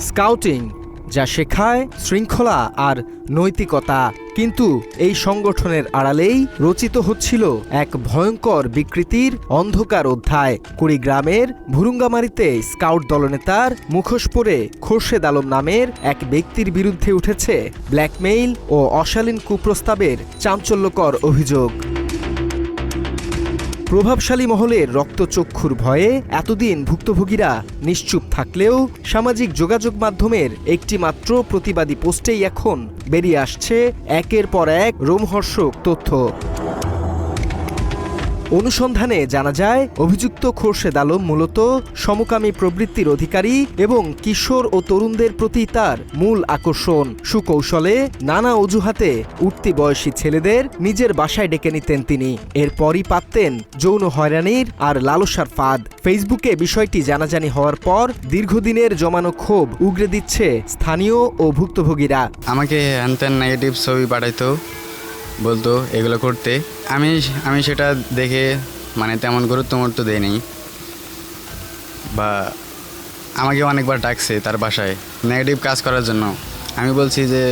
Scouting, যা শেখায় শৃঙ্খলা আর নৈতিকতা। কিন্তু এই সংগঠনের আড়ালেই রচিত হচ্ছিল এক ভয়ঙ্কর বিকৃতির অন্ধকার অধ্যায়। কুড়িগ্রামের ভুরুঙ্গামারীতে স্কাউট দলনেতার মুখোশ পরে খোরশেদ আলম নামের এক ব্যক্তির বিরুদ্ধে উঠেছে ব্ল্যাকমেইল ও অশালীন কুপ্রস্তাবের চাঞ্চল্যকর অভিযোগ। প্রভাবশালী মহলের রক্তচক্ষুর ভয়ে এতদিন ভুক্তভোগীরা নিশ্চুপ থাকলেও সামাজিক যোগাযোগ মাধ্যমের একটি মাত্র প্রতিবাদী পোস্টেই এখন বেরিয়ে আসছে একের পর এক রোমহর্ষক তথ্য। অনুসন্ধানে জানা যায়, অভিযুক্ত খোরশেদ আলম মূলত সমকামী প্রবৃত্তির অধিকারী এবং কিশোর ও তরুণদের প্রতি তার মূল আকর্ষণ। সুকৌশলে নানা অজুহাতে উঠতি বয়সী ছেলেদের নিজের বাসায় ডেকে নিতেন তিনি। এরপরই পাততেন যৌন হয়রানির আর লালসার ফাঁদ। ফেসবুকে বিষয়টি জানাজানি হওয়ার পর দীর্ঘদিনের জমানো ক্ষোভ উগরে দিচ্ছে স্থানীয় ও ভুক্তভোগীরা। আমাকে হ্যানত্যান নেগেটিভ ছবি পাঠাইতো, বলতো এগুলো করতে। আমি সেটা দেখে তেমন গুরুত্ব দেয়নি, বা আমাকে অনেকবার ডাকছে তার বাসায় নেগেটিভ কাজ করার জন্য। আমি বলছি যে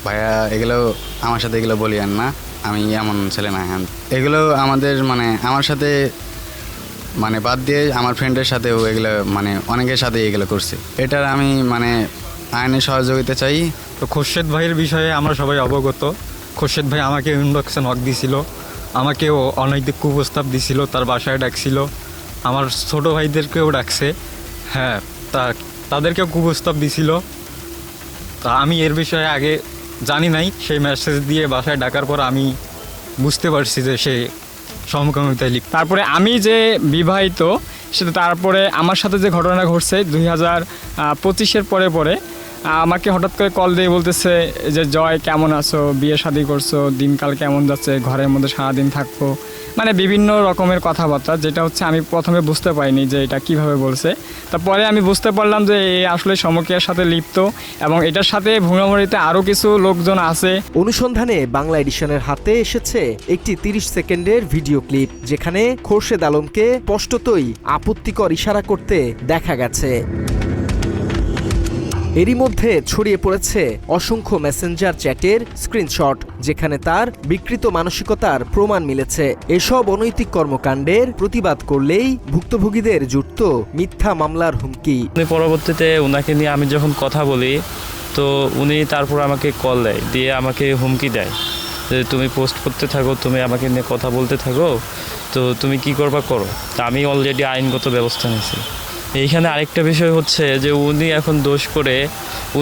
ভাইয়া এগুলো আমার সাথে এগুলো বলিয়েন না, আমি এমন ছেলে না। হ্যান এগুলো আমাদের আমার সাথে বাদ দিয়ে আমার ফ্রেন্ডের সাথেও এগুলো অনেকের সাথে এগুলো করছে। এটার আমি আইনের সহযোগিতা চাই। তো খোরশেদ ভাইয়ের বিষয়ে আমরা সবাই অবগত। খোরশেদ ভাই আমাকে ইনবক্সে নক দিছিল, আমাকেও অনৈতিক কুপ্রস্তাব দিছিল, তার বাসায় ডাকছিল, আমার ছোট ভাইদেরকেও ডাকছে। হ্যাঁ, তাদেরকেও কুপ্রস্তাব দিছিল। তা আমি এর বিষয়ে আগে জানি নাই, সেই মেসেজ দিয়ে বাসায় ডাকার পর আমি বুঝতে পারছি যে সে সমকামিতায় লিপ্ত। তারপরে আমি যে বিবাহিত, সেটা তারপরে আমার সাথে যে ঘটনা ঘটছে 2025-এর পরে আমাকে হঠাৎ করে কল দিয়ে বলতেছে যে জয় কেমন আছো, বিয়ে শাদী করছো, দিনকাল কেমন যাচ্ছে, ঘরের মধ্যে সারাদিন থাকবো, বিভিন্ন রকমের কথাবার্তা, যেটা হচ্ছে আমি প্রথমে বুঝতে পারিনি যে এটা কিভাবে বলছে। তারপরে আমি বুঝতে পারলাম যে এ আসলে সমকিয়ার সাথে লিপ্ত এবং এটার সাথে ভুঁড়ামুড়িতে আরও কিছু লোকজন আছে। অনুসন্ধানে বাংলা এডিশনের হাতে এসেছে একটি 30 সেকেন্ডের ভিডিও ক্লিপ, যেখানে খোরশেদ আলমকে স্পষ্টতই আপত্তিকর ইশারা করতে দেখা গেছে। এরই মধ্যে ছড়িয়ে পড়েছে অসংখ্য মেসেঞ্জার চ্যাটের স্ক্রিনশট, যেখানে তার বিকৃত মানসিকতার প্রমাণ মিলেছে। এসব অনৈতিক কর্মকাণ্ডের প্রতিবাদ করলেই ভুক্তভোগীদের জুটত মিথ্যা মামলার হুমকি। পরবর্তীতে ওনাকে নিয়ে আমি যখন কথা বলি, তো উনি তারপর আমাকে কল দেয়, দিয়ে আমাকে হুমকি দেয় যে তুমি পোস্ট করতে থাকো, তুমি আমাকে নিয়ে কথা বলতে থাকো, তো তুমি কি করবা করো। তা আমি অলরেডি আইনগত ব্যবস্থা নিয়েছি। এইখানে আরেকটা বিষয় হচ্ছে যে উনি এখন দোষ করে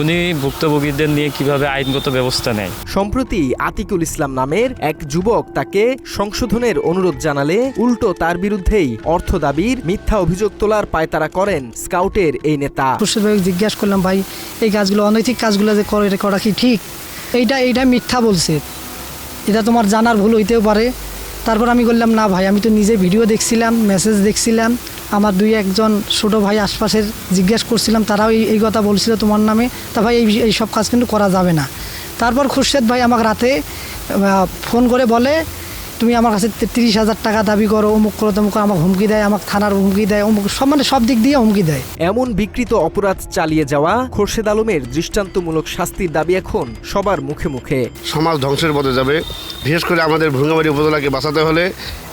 উনি ভুক্তভোগীদের নিয়ে কিভাবে আইনগত ব্যবস্থা নেয়। সম্প্রতি আতিকুল ইসলাম নামের এক যুবক তাকে সংশোধনের অনুরোধ জানালে উল্টো তার বিরুদ্ধেই অর্থ দাবির মিথ্যা অভিযোগ তোলার পায়তারা করেন স্কাউটের এই নেতা। খোরশেদ ভাই জিজ্ঞাসা করলাম, ভাই এই কাজগুলো অনৈতিক কাজগুলো যে করে, এটা করা কি ঠিক? এইটা মিথ্যা বলছে, এটা তোমার জানার ভুল হইতেও পারে। তারপর আমি বললাম, না ভাই, আমি তো নিজে ভিডিও দেখছিলাম, মেসেজ দেখছিলাম, আমার 2-1জন ছোটো ভাই আশপাশের জিজ্ঞেস করছিলাম, তারাও এই কথা বলছিল তোমার নামে। তা ভাই এই সব কাজ কিন্তু করা যাবে না। তারপর খোরশেদ ভাই আমাকে রাতে ফোন করে বলে, তুমি আমার কাছে 30,000 টাকা দাবি করো, অমুক করো তমুক, আমাকে হুমকি দেয়, আমাকে থানার হুমকি দেয়, অমুক সব দিক দিয়ে হুমকি দেয়। এমন বিকৃত অপরাধ চালিয়ে যাওয়া খোরশেদ আলমের দৃষ্টান্তমূলক শাস্তির দাবি এখন সবার মুখে মুখে। সমাজ ধ্বংসের পথে যাবে। বিশেষ করে আমাদের ভুরুঙ্গামারী উপজেলাকে বাঁচাতে হলে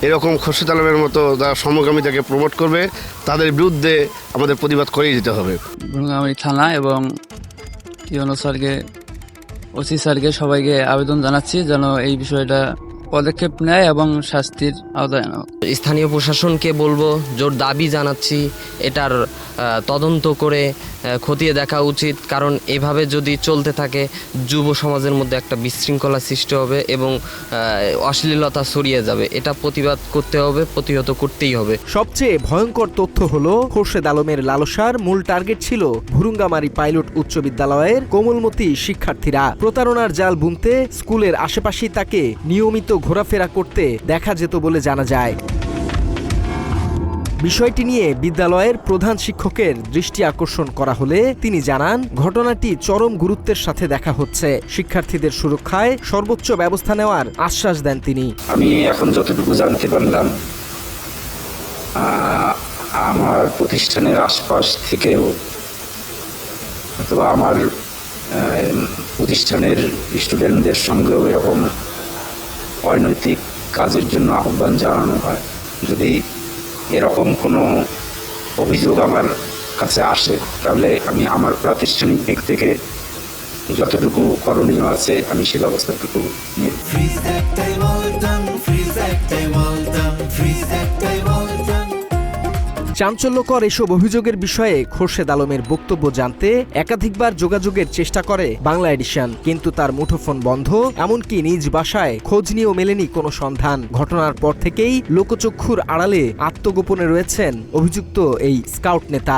এরকম খোরশেদ আলমের মতো যারা সমকামিতাকে প্রমোট করবে, তাদের বিরুদ্ধে আমাদের প্রতিবাদ করেই যেতে হবে। ভুরুঙ্গামারী থানা এবং টিওনো স্যারকে, ওসি স্যারকে, সবাইকে আবেদন জানাচ্ছি যেন এই বিষয়টা পদক্ষেপ নেয় এবং শাস্তির আওতায় আনা। স্থানীয় প্রশাসনকে বলবো, জোর দাবি জানাচ্ছি, এটার তদন্ত করে খতিয়ে দেখা উচিত। কারণ এভাবে যদি চলতে থাকে যুব সমাজের মধ্যে একটা বিশৃঙ্খলা সৃষ্টি হবে এবং অশ্লীলতা ছড়িয়ে যাবে। এটা প্রতিবাদ করতে হবে, প্রতিহত করতেই হবে। সবচেয়ে ভয়ঙ্কর তথ্য হলো, খোরশেদ আলমের লালসার মূল টার্গেট ছিল ভুরুঙ্গামারী পাইলট উচ্চ বিদ্যালয়ের কোমলমতি শিক্ষার্থীরা। প্রতারণার জাল বুনতে স্কুলের আশেপাশেই তাকে নিয়মিত ঘোরাফেরা করতে দেখা যেত বলে জানা যায়। বিষয়টি নিয়ে বিদ্যালয়ের প্রধান শিক্ষকের দৃষ্টি আকর্ষণ করা হলে তিনি জানান, ঘটনাটি চরম গুরুত্বের সাথে দেখা হচ্ছে। শিক্ষার্থীদের সুরক্ষায় সর্বোচ্চ ব্যবস্থা নেওয়ার আশ্বাস দেন তিনি। আমি এখন যতটুকু জানতে পারলাম, আমার প্রতিষ্ঠানের আশপাশ থেকেও অথবা আমার প্রতিষ্ঠানের স্টুডেন্টদের সঙ্গেও এরকম অনৈতিক কাজের জন্য আহ্বান জানানো হয়। যদি এরকম কোনো অভিযোগ আমার কাছে আসে তাহলে আমি আমার প্রাতিষ্ঠানিক দিক থেকে যতটুকু করণীয় আছে আমি সে ব্যবস্থাটুকু নিয়ে চাঞ্চল্যকর এসব অভিযোগের বিষয়ে খোরশেদ আলমের বক্তব্য জানতে একাধিকবার যোগাযোগের চেষ্টা করে বাংলা এডিশন, কিন্তু তার মুঠোফোন বন্ধ। এমনকি নিজ বাসায় খোঁজ নিয়েও মেলেনি কোনো সন্ধান। ঘটনার পর থেকেই লোকচক্ষুর আড়ালে আত্মগোপনে রয়েছেন অভিযুক্ত এই স্কাউট নেতা।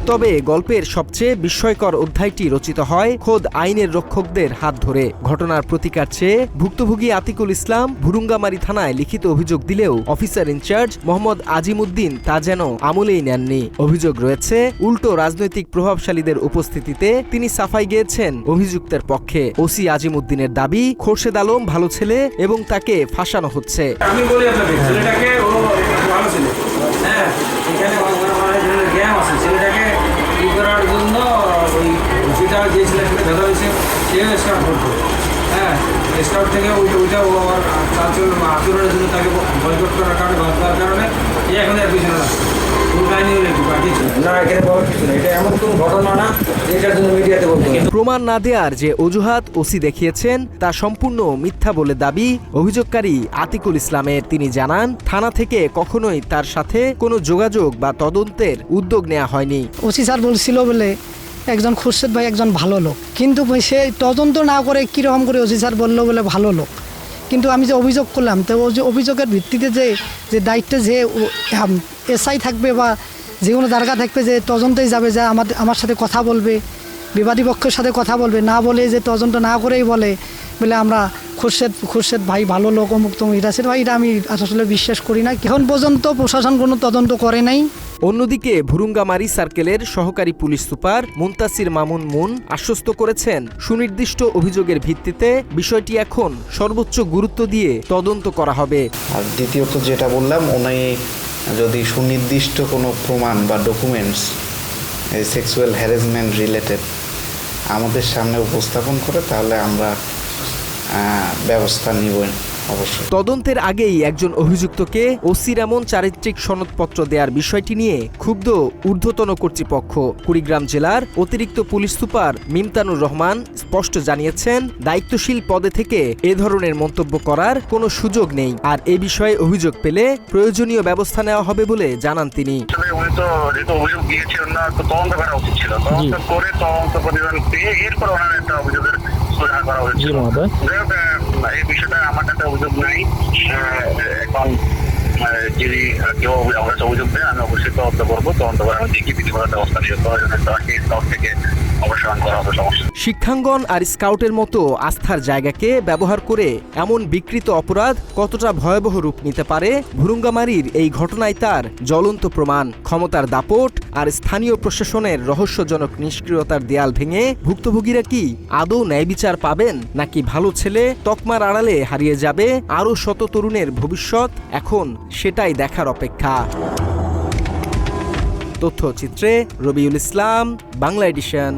তবে গল্পের সবচেয়ে বিস্ময়কর অধ্যায়টি রচিত হয় খোদ আইনের রক্ষকদের হাত ধরে। ঘটনার প্রতিকার চেয়ে ভুক্তভোগী আতিকুল ইসলাম ভুরুঙ্গামারী থানায় লিখিত অভিযোগ দিলেও অফিসার ইনচার্জ মোহাম্মদ আজিমুদ্দিন তা যেন আমলেই নেননি। অভিযোগ রয়েছে উল্টো রাজনৈতিক প্রভাবশালীদের উপস্থিতিতে তিনি সাফাই গেয়েছেন অভিযুক্তের পক্ষে। ওসি আজিমুদ্দিনের দাবি খোরশেদ আলম ভালো ছেলে এবং তাকে ফাঁসানো হচ্ছে। আমি বলি আপনাকে, ছেলেটাকে ও ভালো ছিল, হ্যাঁ, এখানে জ্ঞান আছে। ছেলেটাকে ই করার জন্য ওই যেটা যে ছেলেটাকে ধরা হয়েছে সেও স্কাউট করতো, হ্যাঁ, স্কাউট থেকে ওইটা ও আমার আচরণের জন্য তাকে বয়কট করার কারণে বাদ দেওয়ার কারণে এখন আর পিছনে না প্রমাণ না দেওয়ার যে অজুহাত ওসি দেখিয়েছেন তা সম্পূর্ণ মিথ্যা বলে দাবি অভিযোগকারী আতিকুল ইসলামের। তিনি জানান, থানা থেকে কখনোই তার সাথে কোনো যোগাযোগ বা তদন্তের উদ্যোগ নেওয়া হয়নি। ওসি স্যার বলছিল বলে একজন খোরশেদ ভাই একজন ভালো লোক, কিন্তু সে তদন্ত না করে কীরকম করে ওসি স্যার বললো বলে ভালো লোক। কিন্তু আমি যে অভিযোগ করলাম, তো অভিযোগের ভিত্তিতে যে দায়িত্বে যে এসআই থাকবে বা যে কোনো দারগা থাকবে যে তদন্তেই যাবে, যা আমার সাথে কথা বলবে, বিবাদী পক্ষের সাথে কথা বলবে, না বলে যে তদন্ত না করেই বলে আমরা খোরশেদ ভাই ভালো লোক অমুক তমুক, এটা সেটা ভাই, এটা আমি আসলে বিশ্বাস করি না। এখন পর্যন্ত প্রশাসন কোনো তদন্ত করে নাই। অন্যদিকে ভুরুঙ্গামারী সার্কেলের সহকারী police super Muntasir Mamun moon আশ্বস্ত করেছেন, সুনির্দিষ্ট অভিযোগের ভিত্তিতে বিষয়টি এখন সর্বোচ্চ গুরুত্ব দিয়ে তদন্ত করা হবে। আর দ্বিতীয়ত যেটা বললাম, উনি যদি সুনির্দিষ্ট কোনো প্রমাণ বা ডকুমেন্টস সেক্সুয়াল হ্যারাসমেন্ট রিলেটেড আমাদের সামনে উপস্থাপন করে তাহলে আমরা ব্যবস্থা নিবই অবশ্যই। তদন্তের আগেই একজন অভিযুক্তকে ওসির এমন চারিত্রিক সনদপত্র দেওয়ার বিষয়টি নিয়ে ক্ষুব্ধ ঊর্ধ্বতন কর্তৃপক্ষ। কুড়িগ্রাম জেলার অতিরিক্ত পুলিশ সুপার মিমতানুর রহমান স্পষ্ট জানিয়েছেন, দায়িত্বশীল পদে থেকে এ ধরনের মন্তব্য করার কোনো সুযোগ নেই, আর এ বিষয়ে অভিযোগ পেলে প্রয়োজনীয় ব্যবস্থা নেওয়া হবে বলে জানান তিনি। উনি তো যেহেতু অভিযোগ দিয়েছেন না, তো তদন্ত করা উচিত ছিল, তদন্ত করে তদন্ত প্রতিবেদন পেয়ে এরপর ওনার একটা অভিযোগের সুরাহা করা উচিত ছিল। এই বিষয়টা আমার কাছে অভিযোগ নাই। এখন যদি কেউ আমার কাছে অভিযোগ দেয় আমি অবশ্যই তদন্ত করবো, তদন্ত করে আমি দেখি বিধিগত ব্যবস্থা নিয়ে থেকে অবসান করা হবে। সমস্যা শিক্ষাঙ্গন আর স্কাউটের মতো আস্থার জায়গাকে ব্যবহার করে এমন বিকৃত অপরাধ কতটা ভয়াবহ রূপ নিতে পারে, ভুরুঙ্গামারীর এই ঘটনায় তার জ্বলন্ত প্রমাণ। ক্ষমতার দাপট আর স্থানীয় প্রশাসনের রহস্যজনক নিষ্ক্রিয়তার দেয়াল ভেঙে ভুক্তভোগীরা কি আদৌ ন্যায় বিচার পাবেন, নাকি ভালো ছেলে তকমার আড়ালে হারিয়ে যাবে আরও শত তরুণের ভবিষ্যৎ? এখন সেটাই দেখার অপেক্ষা। তথ্যচিত্রে রবিউল ইসলাম, বাংলা এডিশন।